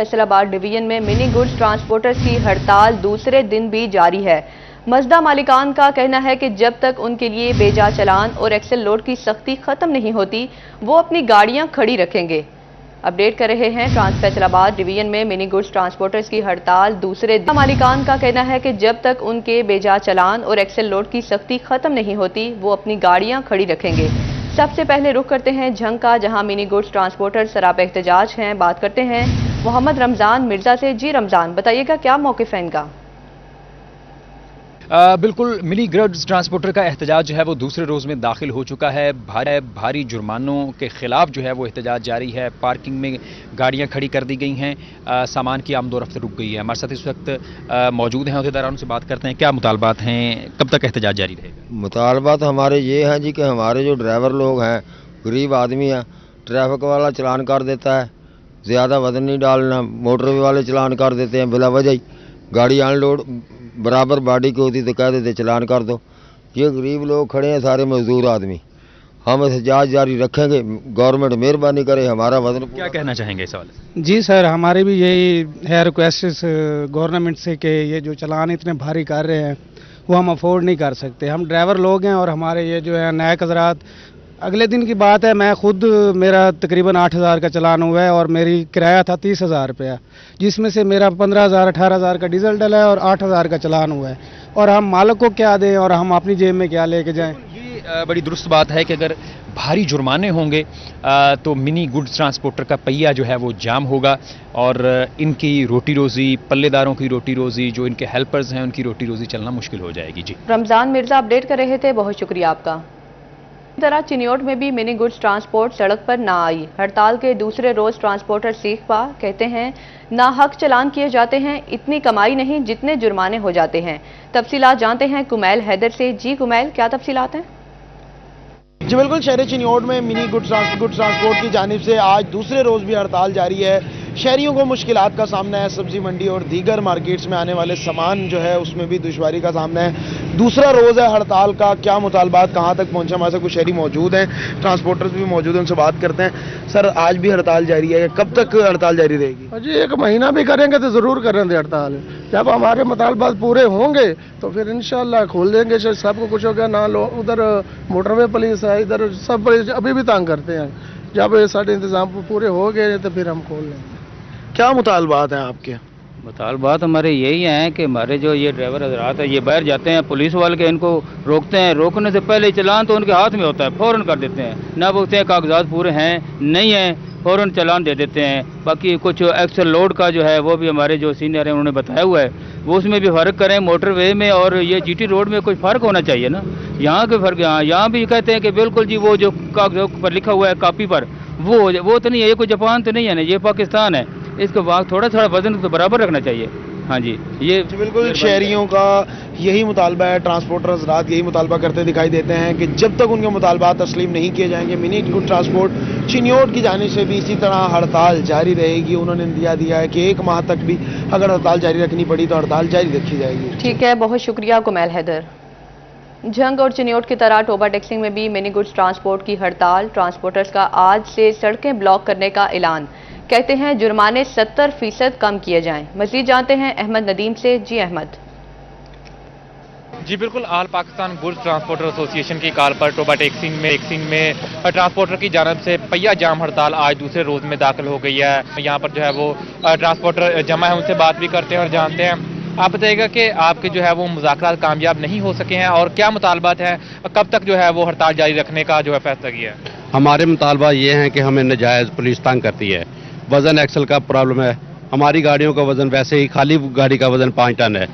फैसल आबाद डिवीजन में mini goods transporters की हड़ताल दूसरे दिन भी जारी है। मजदा मालिकान का कहना है कि जब तक उनके लिए बेजा चलान और एक्सेल लोड की सख्ती खत्म नहीं होती वो अपनी गाड़ियां खड़ी रखेंगे। अपडेट कर रहे हैं फैसल आबाद डिवीजन में मिनी गुड्स ट्रांसपोर्टर्स की हड़ताल दूसरे दिन। मालिकान का कहना है कि जब तक उनके बेजा चलान और एक्सेल लोड की सख्ती खत्म नहीं होती वो अपनी गाड़ियां खड़ी रखेंगे। सबसे पहले रुख करते हैं झंग का, जहां मिनी गुड्स ट्रांसपोर्टर सराप एहतजाज हैं। बात करते हैं मोहम्मद रमजान मिर्जा से। जी रमजान, बताइएगा क्या मौक़िफ़ है इनका? बिल्कुल, मिनी गुड्स ट्रांसपोर्टर का एहतजाज जो है वो दूसरे रोज़ में दाखिल हो चुका है। भारी जुर्मानों के खिलाफ जो है वो एहतजाज जारी है। पार्किंग में गाड़ियां खड़ी कर दी गई हैं, सामान की आमदोरफ्त रुक गई है। हमारे साथ इस वक्त मौजूद हैं अहदेदारों से बात करते हैं। क्या मुतालबात हैं, कब तक एहतजाज जारी रहेगा? मुतालबात हमारे ये हैं जी कि हमारे जो ड्राइवर लोग हैं, गरीब आदमी हैं, ट्रैफिक वाला चलान कर देता है, ज़्यादा वजन नहीं डालना, मोटरवे वाले चलान कर देते हैं बिला वजह ही। गाड़ी अनलोड बराबर बॉडी की होती तो कह देते चलान कर दो। ये गरीब लोग खड़े हैं, सारे मजदूर आदमी। हम एहतजाज जारी रखेंगे, गवर्नमेंट मेहरबानी करे हमारा वजन। क्या कहना चाहेंगे इस हवाले से? जी सर, हमारी भी यही है रिक्वेस्ट गवर्नमेंट से कि ये जो चलान इतने भारी कर रहे हैं वो हम अफोर्ड नहीं कर सकते। हम ड्राइवर लोग हैं और हमारे ये जो है नायक हजरात, अगले दिन की बात है, मैं खुद मेरा तकरीबन 8,000 का चलान हुआ है और मेरी किराया था 30,000 रुपया, जिसमें से मेरा 15,000 18,000 का डीजल डला है और 8,000 का चलान हुआ है। और हम मालिक को क्या दें और हम अपनी जेब में क्या लेके जाएं? ये बड़ी दुरुस्त बात है कि अगर भारी जुर्माने होंगे तो मिनी गुड्स ट्रांसपोर्टर का पहिया जो है वो जाम होगा और इनकी रोटी रोज़ी, पल्लेदारों की रोटी रोज़ी, जो इनके हेल्पर्स हैं उनकी रोटी रोज़ी चलना मुश्किल हो जाएगी। जी रमजान मिर्जा अपडेट कर रहे थे, बहुत शुक्रिया आपका। इसी तरह चिन्योट में भी मिनी गुड्स ट्रांसपोर्ट सड़क पर ना आई। हड़ताल के दूसरे रोज ट्रांसपोर्टर सीखपा कहते हैं ना हक चलान किए जाते हैं, इतनी कमाई नहीं जितने जुर्माने हो जाते हैं। तफसीलात जानते हैं कुमैल हैदर से। जी कुमैल, क्या तफसीलात हैं? जी बिल्कुल, शहर चिन्योट में मिनी गुड्स ट्रांसपोर्ट की जानिब से आज दूसरे रोज़ भी हड़ताल जारी है। शहरियों को मुश्किलात का सामना है, सब्जी मंडी और दीगर मार्केट्स में आने वाले सामान जो है उसमें भी दुश्वारी का सामना है। दूसरा रोज़ है हड़ताल का, क्या मुतालबात कहाँ तक पहुँचे? हमारे साथ कुछ शहरी मौजूद हैं, ट्रांसपोर्टर्स भी मौजूद हैं, उनसे बात करते हैं। सर, आज भी हड़ताल जारी है, कब तक हड़ताल जारी रहेगी? जी 1 महीना भी करेंगे तो ज़रूर करेंगे हड़ताल। जब हमारे मुतालबात पूरे होंगे तो फिर इंशाल्लाह खोल देंगे। सबको कुछ हो गया ना, उधर मोटरवे पुलिस है, इधर सब पुलिस अभी भी तंग करते हैं। जब ये सारे इंतजाम पूरे हो गए तो फिर हम खोल लेंगे। क्या मुतालबात हैं आपके? मुतालबात हमारे यही हैं कि हमारे जो ये ड्राइवर हजरात है ये बाहर जाते हैं, पुलिस वाले के इनको रोकते हैं, रोकने से पहले चलान तो उनके हाथ में होता है, फ़ौरन कर देते हैं। ना पूछते हैं कागजात पूरे हैं नहीं हैं, फ़ौरन चलान दे देते हैं। बाकी कुछ एक्सेल लोड का जो है वो भी हमारे जो सीनियर हैं उन्होंने बताया हुआ है, वो उसमें भी फ़र्क करें। मोटर वे में और ये जीटी रोड में कुछ फ़र्क होना चाहिए ना, यहाँ के फ़र्क। यहाँ भी कहते हैं कि बिल्कुल जी वो जो कागजात पर लिखा हुआ है कापी पर वो तो नहीं है, ये कोई जापान तो नहीं है ना, ये पाकिस्तान है। इसके बाद थोड़ा वजन तो बराबर रखना चाहिए। हाँ जी, ये बिल्कुल शहरियों का यही मुतालबा है। ट्रांसपोर्टर हज़रात यही मुतालबा करते दिखाई देते हैं कि जब तक उनके मुतालबात तस्लीम नहीं किए जाएंगे, मिनी गुड ट्रांसपोर्ट चिन्योट की जानिब से भी इसी तरह हड़ताल जारी रहेगी। उन्होंने दिया है कि 1 माह तक भी अगर हड़ताल जारी रखनी पड़ी तो हड़ताल जारी रखी जाएगी। ठीक है, बहुत शुक्रिया कुमैल हैदर। झंग और चिन्योट की तरह टोबा टैक्सिंग में भी मिनी गुड्स ट्रांसपोर्ट की हड़ताल। ट्रांसपोर्टर्स का आज से सड़कें ब्लॉक करने का ऐलान। कहते हैं जुर्माने 70% कम किए जाएं। मजीद जानते हैं अहमद नदीम से। जी अहमद। जी बिल्कुल, all Pakistan goods transporter association की कॉल पर टोबा टैक्सिंग में ट्रांसपोर्टर की जानब से पहिया जाम हड़ताल आज दूसरे रोज में दाखिल हो गई है। यहाँ पर जो है वो ट्रांसपोर्टर जमा है, उनसे बात भी करते हैं और जानते हैं। आप बताइएगा कि आपके जो है वो मुज़ाकरात कामयाब नहीं हो सके हैं और क्या मुतालबात हैं, कब तक जो है वो हड़ताल जारी रखने का जो है फैसला किया है? हमारे मुतालबा ये हैं कि हमें नाजायज़ पुलिस तंग करती है। वज़न एक्सल का प्रॉब्लम है, हमारी गाड़ियों का वज़न वैसे ही खाली गाड़ी का वज़न 5 टन है,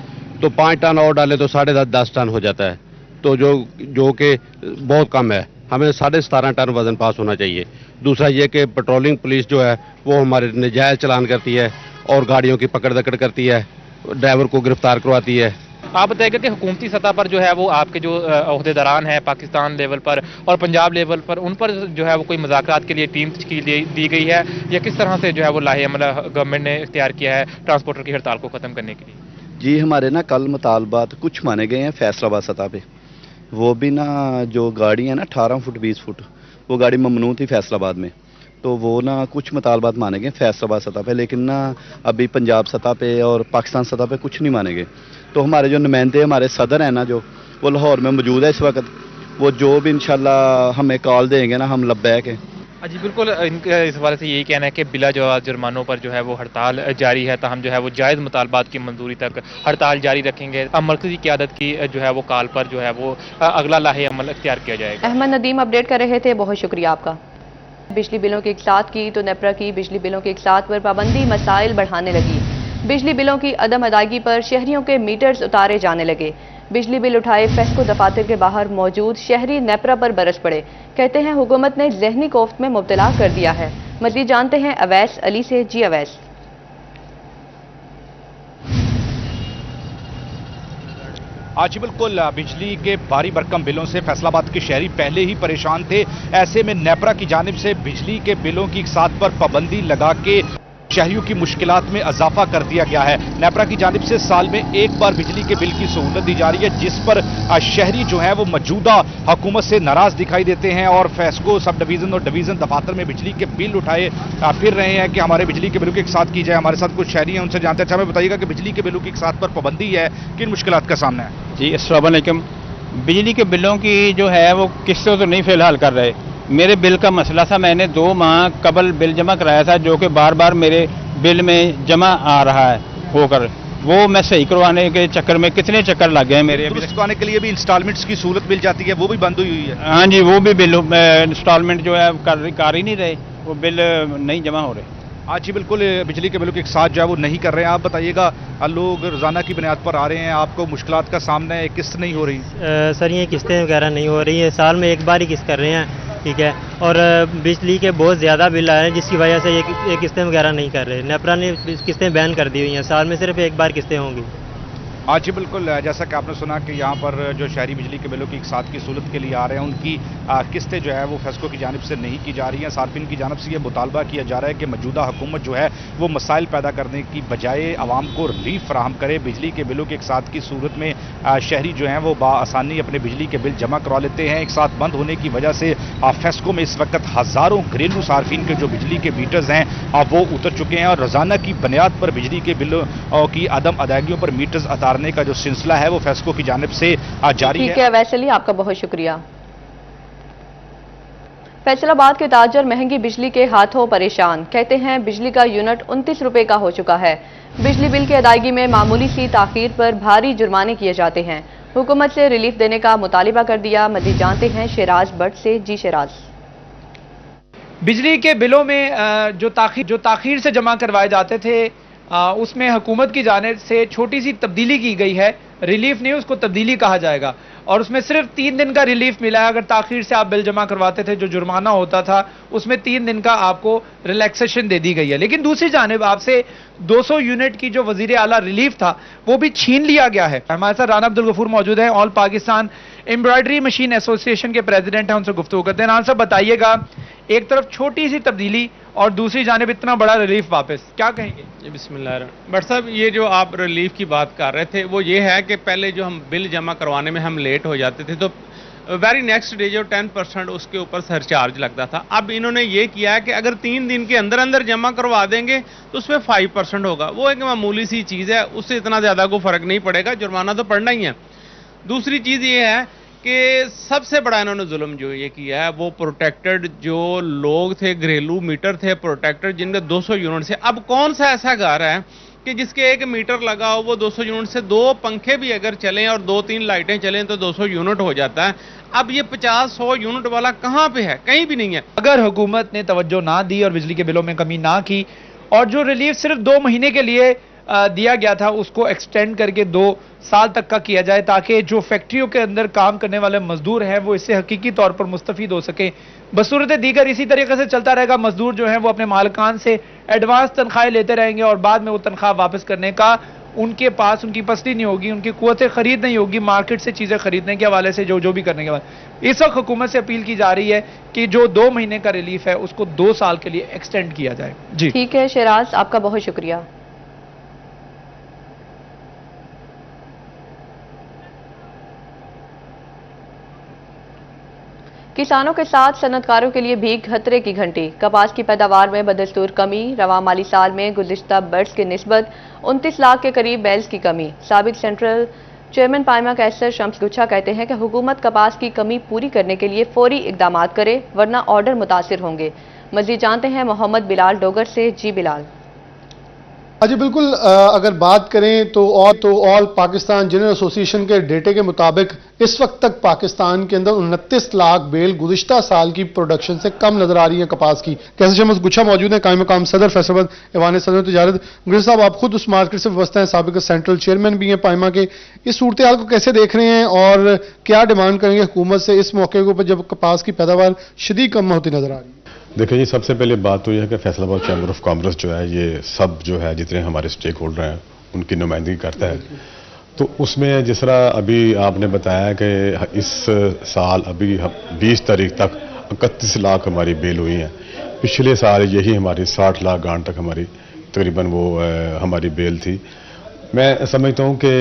तो 5 टन और डाले तो 10.5 टन हो जाता है, तो जो कि बहुत कम है। हमें 17.5 टन वज़न पास होना चाहिए। दूसरा ये कि पेट्रोलिंग पुलिस जो है वो हमारे नाजायज़ चलान करती है और गाड़ियों की पकड़ दकड़ करती है, ड्राइवर को गिरफ्तार करवाती है। आप बताइएगा कि हुकूमती सतह पर जो है वो आपके जो अहदेदारान हैं पाकिस्तान लेवल पर और पंजाब लेवल पर, उन पर जो है वो कोई मुज़ाकरात के लिए टीम दी गई है या किस तरह से जो है वो लाहेअमल गवर्नमेंट ने इख्तियार किया है ट्रांसपोर्टर की हड़ताल को ख़त्म करने के लिए? जी हमारे ना कल मुतालबात कुछ माने गए हैं फैसलाबाद सतह पे। वो भी ना जो गाड़ी है ना 18 फुट 20 फुट वो गाड़ी ममनू थी फैसलाबाद में, तो वो ना कुछ मुतालबात माने गए फैसलाबाद सतह पे, लेकिन ना अभी पंजाब सतह पे और पाकिस्तान सतह पे कुछ नहीं माने गए। तो हमारे जो नुमाइंदे हमारे सदर हैं ना, जो वो लाहौर में मौजूद है इस वक्त, वो जो भी इंशाल्लाह हमें कॉल देंगे ना, हम लब्बैक हैं। जी बिल्कुल, इनका इस हवाले से यही कहना है कि बिला जवाब जुर्मानों पर जो है वो हड़ताल जारी है, ताहम जो है वो जायज़ मुतालबात की मंजूरी तक हड़ताल जारी रखेंगे। अब मरकज़ी क़यादत की जो है वो कॉल पर जो है वो अगला लाहे अमल इख्तियार किया जाएगा। अहमद नदीम अपडेट कर रहे थे, बहुत शुक्रिया आपका। बिजली बिलों की इक़सात की तो नेपरा की बिजली बिलों की इक़सात पर पाबंदी मसाइल बढ़ाने लगी। बिजली बिलों की अदम अदायगी पर शहरियों के मीटर्स उतारे जाने लगे। बिजली बिल उठाए फेस्को दफातर के बाहर मौजूद शहरी नेपरा पर बरस पड़े। कहते हैं हुकूमत ने ज़हनी कोफ्त में मुब्तला कर दिया है। मज़ीद जानते हैं अवैस अली से। जी अवैस। आज बिल्कुल बिजली के भारी भरकम बिलों से फैसलाबाद के शहरी पहले ही परेशान थे। ऐसे में नेपरा की जानिब से बिजली के बिलों की इक़सात पर पाबंदी लगा के शहरियों की मुश्किलात में इजाफा कर दिया गया है। नेपरा की जानिब से साल में एक बार बिजली के बिल की सहूलत दी जा रही है, जिस पर शहरी जो है वो मौजूदा हुकूमत से नाराज दिखाई देते हैं और फेस्को सब डिवीजन और डिवीजन दफातर में बिजली के बिल उठाए फिर रहे हैं कि हमारे बिजली के बिलों की इक़सात की जाए। हमारे साथ कुछ शहरी हैं, उनसे जानते हैं। अच्छा, हमें बताइएगा कि बिजली के बिलों की इक़सात पर पाबंदी है, किन मुश्किलात का सामना है? जी अस्सलाम वालेकुम। बिजली के बिलों की जो है वो किस्तों तो नहीं फिलहाल कर रहे। मेरे बिल का मसला था, मैंने 2 माह कबल बिल जमा कराया था, जो कि बार बार मेरे बिल में जमा आ रहा है होकर, वो मैं सही करवाने के चक्कर में कितने चक्कर लग गए मेरे। दुरुस्त करवाने के लिए भी इंस्टॉलमेंट्स की सहूलत मिल जाती है, वो भी बंद हुई है। हाँ जी, वो भी बिल इंस्टॉलमेंट जो है कर ही नहीं रहे, वो बिल नहीं जमा हो रहे। आज जी बिल्कुल बिजली के बिलों के साथ जो है वो नहीं कर रहे हैं। आप बताइएगा, लोग रोजाना की बुनियाद पर आ रहे हैं, आपको मुश्किलात का सामना है, किस्त नहीं हो रही? सर ये किस्तें वगैरह नहीं हो रही है, साल में एक बार ही किस्त कर रहे हैं, ठीक है। और बिजली के बहुत ज़्यादा बिल आए हैं, जिसकी वजह से ये किस्तें वगैरह नहीं कर रहे। नेपरा ने किस्तें बैन कर दी हुई हैं, साल में सिर्फ एक बार किस्तें होंगी। आज जी बिल्कुल, जैसा कि आपने सुना कि यहाँ पर जो शहरी बिजली के बिलों की इक़सात की सहूलत के लिए आ रहे हैं, उनकी किस्तें जो है वो फेस्को की जानिब से नहीं की जा रही हैं। सार्फिन की जानिब से ये मुतालबा किया जा रहा है कि मौजूदा हुकूमत जो है वो मसाइल पैदा करने की बजाय आवाम को रिलीफ फराहम करे। बिजली के बिलों की इक़सात की सूरत में शहरी जो हैं वो बाआसानी अपने बिजली के बिल जमा करवा लेते हैं। इक़सात बंद होने की वजह से फेस्को में इस वक्त हज़ारों घरेलू सार्फिन के जो बिजली के मीटर्स हैं वो उतर चुके हैं और रोज़ाना की बुनियाद पर बिजली के बिलों की अदम अदायगियों पर मीटर्स उतारने का जो सिलसिला है वो फेस्को की जानिब से जारी है। ठीक है वैसे आपका बहुत शुक्रिया। फैसलाबाद के ताजर महंगी बिजली के हाथों परेशान। कहते हैं बिजली का यूनिट 29 रुपए का हो चुका है। बिजली बिल की अदायगी में मामूली सी ताखीर पर भारी जुर्माने किए जाते हैं। हुकूमत से रिलीफ देने का मुतालिबा कर दिया। मज़ीद जानते हैं शेराज भट्ट से। जी शेराज। बिजली के बिलों में जो ताखीर से जमा करवाए जाते थे उसमें हुकूमत की जानिब से छोटी सी तब्दीली की गई है। रिलीफ नहीं, उसको तब्दीली कहा जाएगा। और उसमें सिर्फ 3 दिन का रिलीफ मिला है। अगर ताखीर से आप बिल जमा करवाते थे, जो जुर्माना होता था उसमें 3 दिन का आपको रिलैक्सेशन दे दी गई है। लेकिन दूसरी जानिब आपसे 200 यूनिट की जो वजीर आला रिलीफ था वो भी छीन लिया गया है। हमारे साथ राना अब्दुल गफूर मौजूद हैं, all Pakistan embroidery machine association के प्रेसिडेंट हैं, उनसे गुफ्तगू करते हैं। राना साहब बताइएगा, एक तरफ छोटी सी तब्दीली और दूसरी जानिब इतना बड़ा रिलीफ वापस, क्या कहेंगे? बिस्मिल्लाह। भट्ट साहब, ये जो आप रिलीफ की बात कर रहे थे वो ये है कि पहले जो हम बिल जमा करवाने में हम लेट हो जाते थे तो वेरी नेक्स्ट डे जो 10% उसके ऊपर सरचार्ज लगता था। अब इन्होंने ये किया है कि अगर 3 दिन के अंदर अंदर जमा करवा देंगे तो उसमें 5% होगा। वो एक मामूली सी चीज़ है, उससे इतना ज़्यादा कोई फ़र्क नहीं पड़ेगा, जुर्माना तो पड़ना ही है। दूसरी चीज़ ये है कि सबसे बड़ा इन्होंने जुल्म जो ये किया है वो प्रोटेक्टेड जो लोग थे, घरेलू मीटर थे प्रोटेक्टेड, जिनके 200 यूनिट से। अब कौन सा ऐसा घर है कि जिसके 1 मीटर लगा हो, वो 200 यूनिट से 2 पंखे भी अगर चलें और 2-3 लाइटें चलें तो 200 यूनिट हो जाता है। अब ये 50-100 यूनिट वाला कहाँ पे है? कहीं भी नहीं है। अगर हुकूमत ने तवज्जो ना दी और बिजली के बिलों में कमी ना की और जो रिलीफ सिर्फ 2 महीने के लिए दिया गया था उसको एक्सटेंड करके 2 साल तक का किया जाए, ताकि जो फैक्ट्रियों के अंदर काम करने वाले मजदूर हैं वो इससे हकीकी तौर पर मुस्तफीद हो सकें। बसूरत दीगर इसी तरीके से चलता रहेगा। मजदूर जो हैं वो अपने मालिकान से एडवांस तनख्वाहें लेते रहेंगे और बाद में वो तनख्वाह वापस करने का उनके पास उनकी पसली नहीं होगी, उनकी कुव्वत खरीद नहीं होगी मार्केट से चीज़ें खरीदने के हवाले से जो भी करने के बाद। इस वक्त हुकूमत से अपील की जा रही है कि जो 2 महीने का रिलीफ है उसको 2 साल के लिए एक्सटेंड किया जाए। जी ठीक है शेराज, आपका बहुत शुक्रिया। किसानों के साथ सनतकारों के लिए भी खतरे की घंटी। कपास की पैदावार में बदस्तूर कमी। रवा माली साल में गुज़िश्ता बर्ड्स की निस्बत 29 लाख के करीब बैल्स की कमी। साबिक सेंट्रल चेयरमैन पाइमा कैसर शम्स गुच्छा कहते हैं कि हुकूमत कपास की कमी पूरी करने के लिए फौरी इकदामात करे वरना ऑर्डर मुतासिर होंगे। मजीद जानते हैं मोहम्मद बिलाल डोगर से। जी बिलाल। जी बिल्कुल, अगर बात करें तो ऑल पाकिस्तान जनरल एसोसिएशन के डेटे के मुताबिक इस वक्त तक पाकिस्तान के अंदर 29 लाख बेल गुज़िश्ता साल की प्रोडक्शन से कम नजर आ रही है कपास की। कैसर शम्स गुच्छा मौजूद हैं, कायम मकाम सदर फैसलाबाद ऐवान सदर तजारत। गुच्छा साहब, आप खुद उस मार्केट से व्यवस्था हैं, साबिक सेंट्रल चेयरमैन भी हैं पाइमा के। इस सूरत हाल को कैसे देख रहे हैं और क्या डिमांड करेंगे हुकूमत से इस मौके के ऊपर जब कपास की पैदावार शदीद कम होती नजर आ रही है? देखिए जी, सबसे पहले बात तो यह है कि फैसलाबाद चैम्बर ऑफ कॉमर्स जो है ये सब जो है जितने हमारे स्टेक होल्डर हैं उनकी नुमाइंदगी करता है। तो उसमें जिस तरह अभी आपने बताया कि इस साल अभी 20 तारीख तक 31 लाख हमारी बेल हुई है। पिछले साल यही हमारी 60 लाख गांठ तक हमारी तकरीबन वो हमारी बेल थी। मैं समझता हूँ कि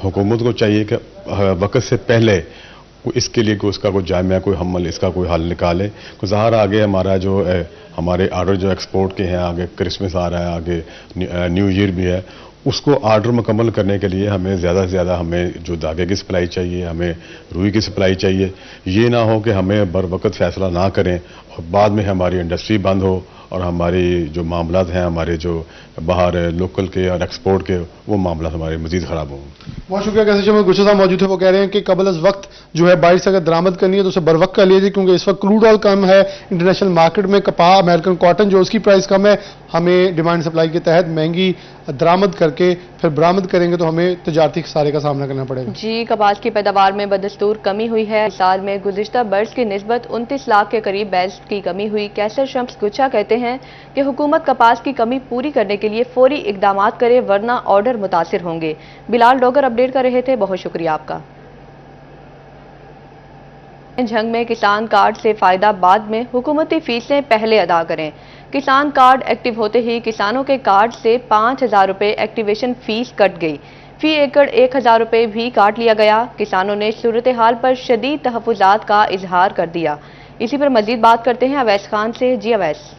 हुकूमत को चाहिए कि वक्त से पहले इसके लिए कोई उसका कोई जामिया कोई हमल इसका कोई हल निकाले। ज़ाहिर आगे हमारा जो हमारे आर्डर जो एक्सपोर्ट के हैं, आगे क्रिसमस आ रहा है, आगे न्यू ईयर भी है, उसको आर्डर मुकम्मल करने के लिए हमें ज़्यादा से ज़्यादा हमें जो धागे की सप्लाई चाहिए, हमें रुई की सप्लाई चाहिए। ये ना हो कि हमें बर वक्त फैसला ना करें और बाद में हमारी इंडस्ट्री बंद हो और हमारी जो मामलात हैं हमारे जो बाहर लोकल के और एक्सपोर्ट के वो मामला हमारे मजीद ख़राब हों। बहुत शुक्रिया। कैसे शम्स गुच्छा साहब मौजूद है, वो कह रहे हैं कि कबल अज वक्त जो है बारिश अगर दरामद करनी है तो उसे बर वक्त कर लीजिए, क्योंकि इस वक्त क्रूड ऑयल कम है, इंटरनेशनल मार्केट में कपास अमेरिकन कॉटन जो उसकी प्राइस कम है। हमें डिमांड सप्लाई के तहत महंगी दरामद करके फिर बरामद करेंगे तो हमें तजारती खसारे का सामना करना पड़ेगा। जी, कपास की पैदावार में बदस्तूर कमी हुई है। साल में गुज़िश्ता बर्ड्स की निस्बत 29 लाख के करीब बैल्स की कमी हुई। कैसर शम्स गुच्छा कहते हैं कि हुकूमत कपास की कमी पूरी करने के लिए फौरी इकदामात करे वरना ऑर्डर मुतासिर होंगे। बिलाल डोगर अपडेट कर रहे थे, बहुत शुक्रिया आपका। झंग में किसान कार्ड से फायदा बाद में, हुकूमती फीसें पहले अदा करें। किसान कार्ड एक्टिव होते ही किसानों के कार्ड से 5,000 रुपये एक्टिवेशन फीस कट गई। फी एकड़ 1,000 रुपये भी काट लिया गया। किसानों ने सूरत हाल पर शदीद तहफ़्फ़ुज़ात का इजहार कर दिया। इसी पर मजीद बात करते हैं अवैस खान से। जी अवैस।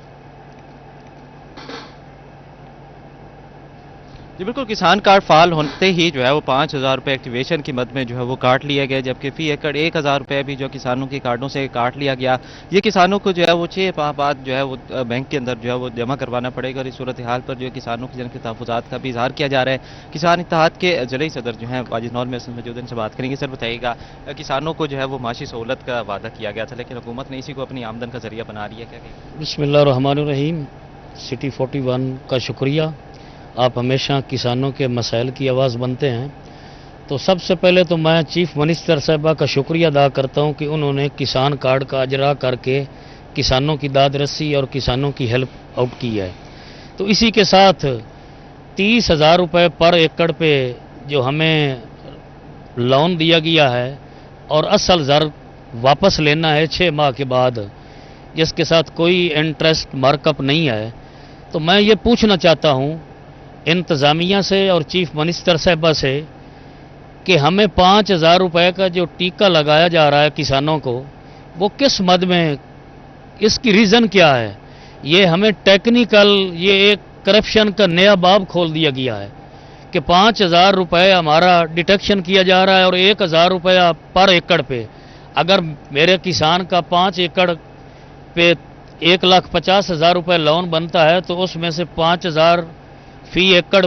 जी बिल्कुल, किसान कार्ड फाल होते ही जो है वो 5,000 रुपये एक्टिवेशन की मद में जो है वो काट लिया गया, जबकि फी एकड़ 1,000 रुपये भी जो किसानों के कार्डों से काट लिया गया। ये किसानों को जो है वो 6 माह बाद जो है वो बैंक के अंदर जो है वो जमा करवाना पड़ेगा। और इस सूरत हाल पर जो है किसानों की जनके तहफ़्फ़ुज़ात का भी इजहार किया जा रहा है। किसान इत्तेहाद के ज़िले सदर जो हैं वाजिद नौर में मौजूद, इनसे बात करेंगे। सर बताइएगा, किसानों को जो है वो माशी सहूलत का वादा किया गया था लेकिन हुकूमत ने इसी को अपनी आमदन का जरिया बना रही है, क्या कहेंगे? बिस्मिल्लाहिर्रहमानिर्रहीम। सिटी 41 का शुक्रिया। आप हमेशा किसानों के मसाइल की आवाज़ बनते हैं। तो सबसे पहले तो मैं चीफ मिनिस्टर साहबा का शुक्रिया अदा करता हूं कि उन्होंने किसान कार्ड का अजरा करके किसानों की दाद रस्सी और किसानों की हेल्प आउट की है। तो इसी के साथ 30,000 रुपये पर एकड़ पे जो हमें लोन दिया गया है और असल ज़र वापस लेना है 6 माह के बाद, जिसके साथ कोई इंटरेस्ट मार्कअप नहीं है। तो मैं ये पूछना चाहता हूँ इंतज़ामिया से और चीफ मिनिस्टर साहबा से कि हमें 5,000 रुपये का जो टीका लगाया जा रहा है किसानों को, वो किस मद में, इसकी रीज़न क्या है? ये हमें टेक्निकल, ये एक करप्शन का नया बाब खोल दिया गया है कि 5,000 रुपये हमारा डिटेक्शन किया जा रहा है और 1,000 रुपया पर एकड़ पे। अगर मेरे किसान का 5 एकड़ पे 1,50,000 रुपये लोन बनता है तो उसमें से 5,000 फी एकड़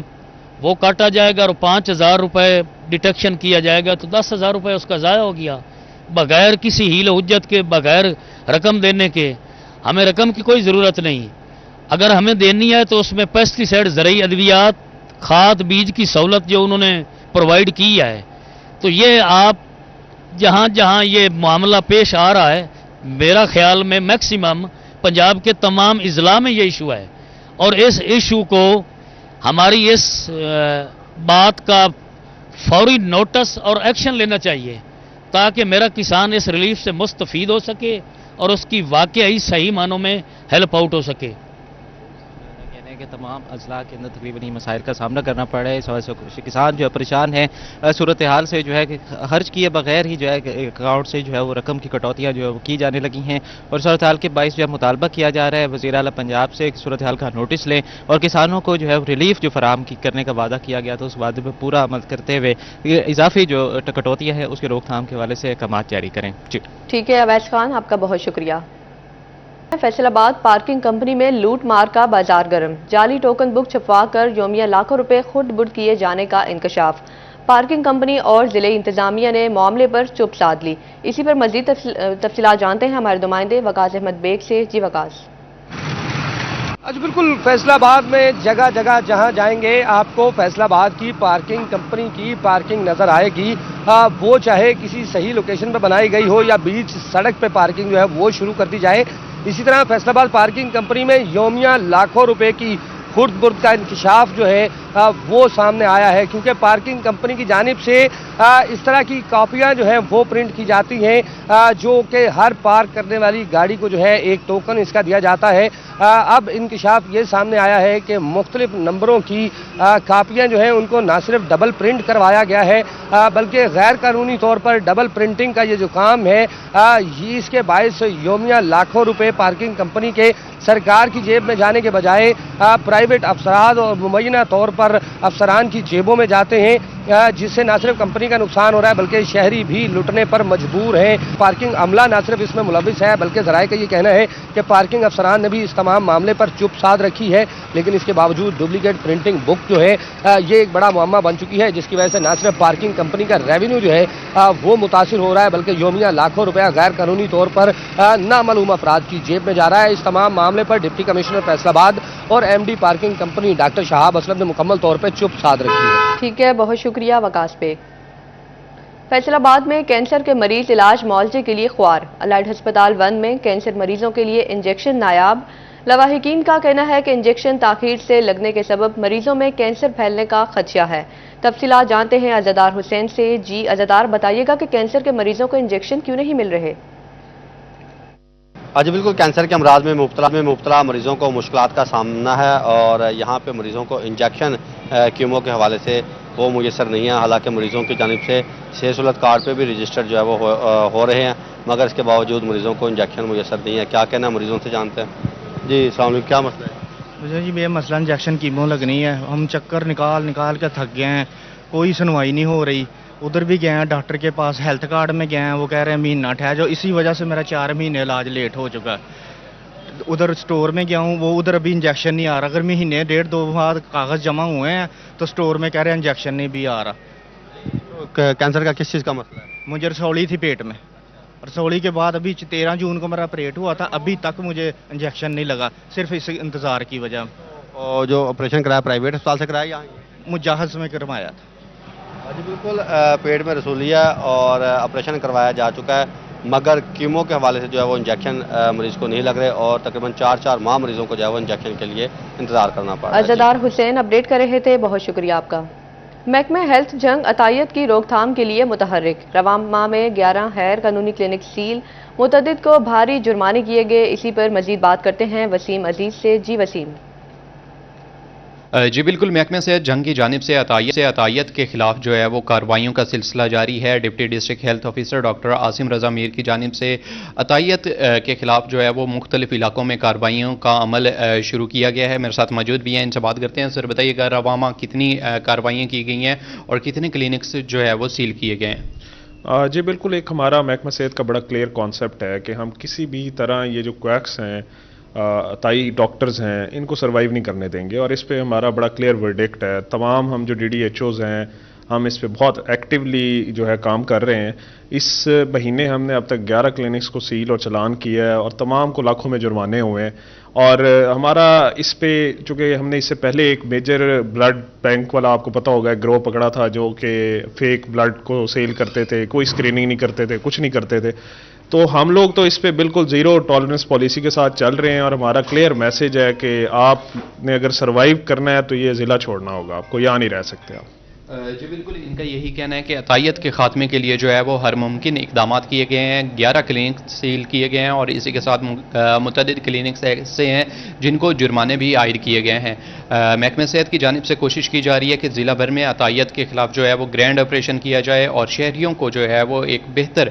वो काटा जाएगा और 5,000 रुपये डिटेक्शन किया जाएगा, तो 10,000 रुपये उसका ज़ाया हो गया बगैर किसी हील हुज्जत के, बगैर रकम देने के। हमें रकम की कोई ज़रूरत नहीं। अगर हमें देनी है तो उसमें पेस्टिसाइड, ज़रूरी अद्वियात, खाद, बीज की सहूलत जो उन्होंने प्रोवाइड की है। तो ये आप जहाँ जहाँ ये मामला पेश आ रहा है, मेरा ख्याल में मैक्सिमम पंजाब के तमाम अजला में ये इशू है और इस इशू को हमारी इस बात का फौरी नोटिस और एक्शन लेना चाहिए ताकि मेरा किसान इस रिलीफ से मुस्तफीद हो सके और उसकी वाकई सही मानों में हेल्प आउट हो सके। के तमाम अजला के अंदर तकरीबन ये मसाइल का सामना करना पड़ रहा है। इस वजह से किसान जो है परेशान है। सूरत हाल से जो है कि खर्च किए बगैर ही जो है अकाउंट से जो है वो रकम की कटौतियाँ जो है वो की जाने लगी हैं और सूरत हाल के बाइस जो है मुतालबा किया जा रहा है वज़ीर आला पंजाब से सूरत हाल का नोटिस लें और किसानों को जो है रिलीफ जो फराहम करने का वादा किया गया था उस वादे पर पूरा अमल करते हुए इजाफी जो कटौतियाँ है उसके रोकथाम के हवाले से अहकाम जारी करें। जी ठीक है अवैस खान, आपका बहुत शुक्रिया। फैसलाबाद पार्किंग कंपनी में लूट मार का बाजार गर्म, जाली टोकन बुक छपवा कर योमिया लाखों रुपए खुर्द बुर्द किए जाने का इंकशाफ। पार्किंग कंपनी और जिले इंतजामिया ने मामले पर चुप साध ली। इसी पर मजीद तफसीलात जानते हैं हमारे नुमाइंदे वकास अहमद बेग से। जी वकास। आज बिल्कुल फैसलाबाद में जगह जगह जहां जाएंगे आपको फैसलाबाद की पार्किंग कंपनी की पार्किंग नजर आएगी। वो चाहे किसी सही लोकेशन पर बनाई गई हो या बीच सड़क पे पार्किंग जो है वो शुरू कर दी जाए। इसी तरह फैसलाबाद पार्किंग कंपनी में योमिया लाखों रुपए की खुर्द बुर्द का इंकशाफ जो है वो सामने आया है, क्योंकि पार्किंग कंपनी की जानिब से इस तरह की कॉपियां जो हैं वो प्रिंट की जाती हैं जो कि हर पार्क करने वाली गाड़ी को जो है एक टोकन इसका दिया जाता है। अब इंकशाफ ये सामने आया है कि मुख्तलिफ नंबरों की कापियां जो हैं उनको ना सिर्फ डबल प्रिंट करवाया गया है बल्कि गैर कानूनी तौर पर डबल प्रिंटिंग का ये जो काम है इसके बायस योमिया लाखों रुपए पार्किंग कंपनी के सरकार की जेब में जाने के बजाय प्राइवेट अफसरान और मुमय्यना तौर पर अफसरान की जेबों में जाते हैं, जिससे न सिर्फ कंपनी का नुकसान हो रहा है बल्कि शहरी भी लुटने पर मजबूर हैं। पार्किंग अमला न सिर्फ इसमें मुलविस है बल्कि ज़राए का ये कहना है कि पार्किंग अफसरान ने भी इस तमाम मामले पर चुप साध रखी है, लेकिन इसके बावजूद डुप्लीकेट प्रिंटिंग बुक जो है ये एक बड़ा मुअम्मा बन चुकी है, जिसकी वजह से न सिर्फ पार्किंग कंपनी का रेवेन्यू जो है वो मुतासिर हो रहा है बल्कि योमिया लाखों रुपया गैर कानूनी तौर पर नामालूम अफराद की जेब में जा रहा है। इस तमाम मामले पर डिप्टी कमिश्नर फैसलाबाद और MD parking company doctor Shahab Aslam ने मुकम्मल तौर पर चुप साध रखी है। ठीक है, बहुत शुक्रिया वकास पे। फैसलाबाद में कैंसर के मरीज इलाज मुआवजे के लिए ख्वार, अलाइड अस्पताल 1 में कैंसर मरीजों के लिए इंजेक्शन नायाब। लवाहिकीन का कहना है कि इंजेक्शन ताखीर से लगने के सबब मरीजों में कैंसर फैलने का खदशा है। तफसीलात जानते हैं अज़ादार हुसैन से। जी अज़ादार, बताइएगा कि कैंसर के मरीजों को इंजेक्शन क्यों नहीं मिल रहे? आज बिल्कुल कैंसर के अमराज में मुब्तला मरीजों को मुश्किलात का सामना है और यहाँ पे मरीजों को इंजेक्शन कीमो के हवाले से वो मुयसर नहीं है। हालांकि मरीजों की जानिब से सेहत सहूलत कार्ड पे भी रजिस्टर जो है वो हो रहे हैं, मगर इसके बावजूद मरीजों को इंजेक्शन मुयसर नहीं है। क्या कहना मरीजों से जानते हैं। जी अस्सलाम वालेकुम, क्या मसला है? मुझे जी ये मसला इंजेक्शन कीमो लगनी है। हम चक्कर निकाल के थक गए हैं, कोई सुनवाई नहीं हो रही। उधर भी गए हैं डॉक्टर के पास, हेल्थ कार्ड में गए हैं, वो कह रहे हैं महीना ठहर जाओ। इसी वजह से मेरा 4 महीने इलाज लेट हो चुका है। उधर स्टोर में गया हूँ, वो उधर अभी इंजेक्शन नहीं आ रहा। अगर महीने 1.5-2 बाद कागज़ जमा हुए हैं तो स्टोर में कह रहे हैं इंजेक्शन नहीं भी आ रहा। कैंसर का किस चीज़ का मसला है? मुझे रसौली थी पेट में, रसौली के बाद अभी 13 जून को मेरा ऑपरेट हुआ था, अभी तक मुझे इंजेक्शन नहीं लगा, सिर्फ इस इंतज़ार की वजह। और जो ऑपरेशन कराया प्राइवेट अस्पताल से कराया या मुजाहिद में करवाया था? जी बिल्कुल, पेट में रसूलिया और ऑपरेशन करवाया जा चुका है, मगर कीमो के हवाले से जो है वो इंजेक्शन मरीज को नहीं लग रहे और तकरीबन 4 माह मरीजों को जो है वो इंजेक्शन के लिए इंतजार करना पड़ रहा है। अज़ादार हुसैन अपडेट कर रहे थे, बहुत शुक्रिया आपका। महकमा हेल्थ जंग अतायत की रोकथाम के लिए मुतहर्रिक, रवां माह में 11 गैर कानूनी क्लिनिक सील, मुतअद्दिद को भारी जुर्माने किए गए। इसी पर मजीद बात करते हैं वसीम अजीज से। जी वसीम। जी बिल्कुल, महकमे से जंग की जानिब से अतायत के खिलाफ जो है वो कार्रवाइयों का सिलसिला जारी है। Deputy district health officer doctor Asim Raza Mir की जानिब से अतायत के खिलाफ जो है वो मुख्तलिफ इलाकों में कार्रवाइयों का अमल शुरू किया गया है। मेरे साथ मौजूद भी हैं, इनसे बात करते हैं। सर बताइएगा, रवामा कितनी कार्रवाइयाँ की गई हैं और कितने क्लिनिक्स जो है वो सील किए गए हैं? जी बिल्कुल, एक हमारा महकमा सेहत का बड़ा क्लियर कॉन्सेप्ट है कि हम किसी भी तरह ये जो क्वैक्स हैं ताई डॉक्टर्स हैं इनको सर्वाइव नहीं करने देंगे और इस पे हमारा बड़ा क्लियर वर्डिक्ट है। तमाम हम जो DDHOs हैं हम इस पे बहुत एक्टिवली जो है काम कर रहे हैं। इस महीने हमने अब तक 11 क्लिनिक्स को सील और चलान किया है और तमाम को लाखों में जुर्माने हुए हैं। और हमारा इस पे चूँकि हमने इससे पहले एक मेजर ब्लड बैंक वाला आपको पता होगा गिरोह पकड़ा था जो कि फेक ब्लड को सेल करते थे, कोई स्क्रीनिंग नहीं करते थे, कुछ नहीं करते थे। तो हम लोग तो इस पे बिल्कुल ज़ीरो टॉलरेंस पॉलिसी के साथ चल रहे हैं और हमारा क्लियर मैसेज है कि आपने अगर सर्वाइव करना है तो ये ज़िला छोड़ना होगा, आपको यहाँ नहीं रह सकते आप। جی بالکل، ان کا یہی کہنا ہے کہ عطائیت کے خاتمے کے لیے جو ہے وہ ہر ممکن اقدامات کیے گئے ہیں. 11 کلینک سیل کیے گئے ہیں اور اسی کے ساتھ متعدد کلینکس ایسے ہیں جن کو جرمانے بھی عائد کیے گئے ہیں. محکمہ صحت کی جانب سے کوشش کی جا رہی ہے کہ ضلع بھر میں عطائیت کے خلاف جو ہے وہ گرینڈ آپریشن کیا جائے اور شہریوں کو جو ہے وہ ایک بہتر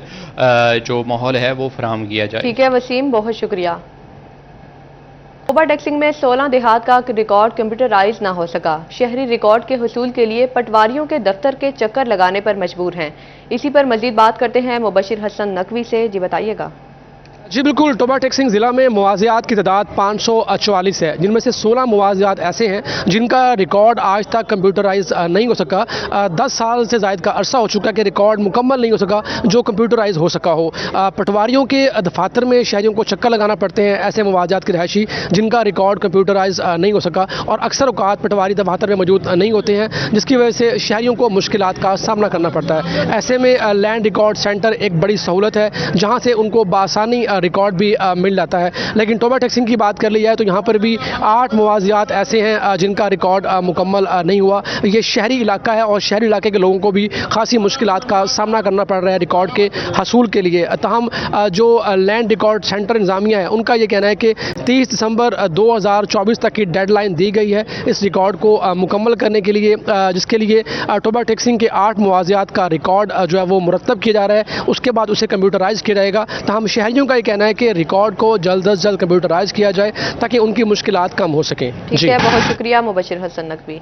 جو ماحول ہے وہ فراہم کیا جائے. ٹھیک ہے وسیم، بہت شکریہ. اوبر ٹیکسنگ میں 16 دیہات کا ریکارڈ کمپیوٹرائز نہ ہو سکا. شہری ریکارڈ کے حصول کے لیے پٹواریوں کے دفتر کے چکر لگانے پر مجبور ہیں. اسی پر مزید بات کرتے ہیں مبشر حسن نقوی سے. جی بتائیے گا. جی بالکل، ٹوبا ٹیکسنگ ضلع میں مواضعات کی تعداد 544 ہے، جن میں سے 16 مواضعات ایسے ہیں جن کا ریکارڈ آج تک کمپیوٹرائز نہیں ہو سکا. 10 سال سے زائد کا عرصہ ہو چکا کہ ریکارڈ مکمل نہیں ہو سکا جو کمپیوٹرائز ہو سکا ہو. پٹواریوں کے دفاتر میں شہریوں کو چکر لگانا پڑتے ہیں ایسے مواضعات کے رہائشی جن کا ریکارڈ کمپیوٹرائز نہیں ہو سکا، اور اکثر اوقات پٹواری دفاتر میں موجود نہیں ہوتے ہیں جس کی وجہ سے شہریوں کو مشکلات کا سامنا کرنا پڑتا ہے. ایسے میں لینڈ ریکارڈ سینٹر ایک بڑی سہولت ہے جہاں سے ان کو بآسانی ریکارڈ بھی مل جاتا ہے. لیکن ٹوبا ٹیکسنگ کی بات کر لی جائے تو یہاں پر بھی 8 مواضعات ایسے ہیں جن کا ریکارڈ مکمل نہیں ہوا. یہ شہری علاقہ ہے اور شہری علاقے کے لوگوں کو بھی خاصی مشکلات کا سامنا کرنا پڑ رہا ہے ریکارڈ کے حصول کے لیے. تاہم جو لینڈ ریکارڈ سینٹر انتظامیہ ہے ان کا یہ کہنا ہے کہ 30 دسمبر 2024 تک کی ڈیڈ لائن دی گئی ہے اس ریکارڈ کو مکمل کرنے کے لیے، جس کے لیے ٹوبا ٹیکسنگ کے 8 مواضعات کا ریکارڈ جو ہے وہ مرتب کیا جا رہا ہے. اس کے بعد اسے کمپیوٹرائز کیا جائے گا. تاہم شہریوں کا یہ کہنا ہے کہ ریکارڈ کو جلد از جلد کمپیوٹرائز کیا جائے تاکہ ان کی مشکلات کم ہو سکیں. ٹھیک ہے، بہت شکریہ مبشر حسن نقوی.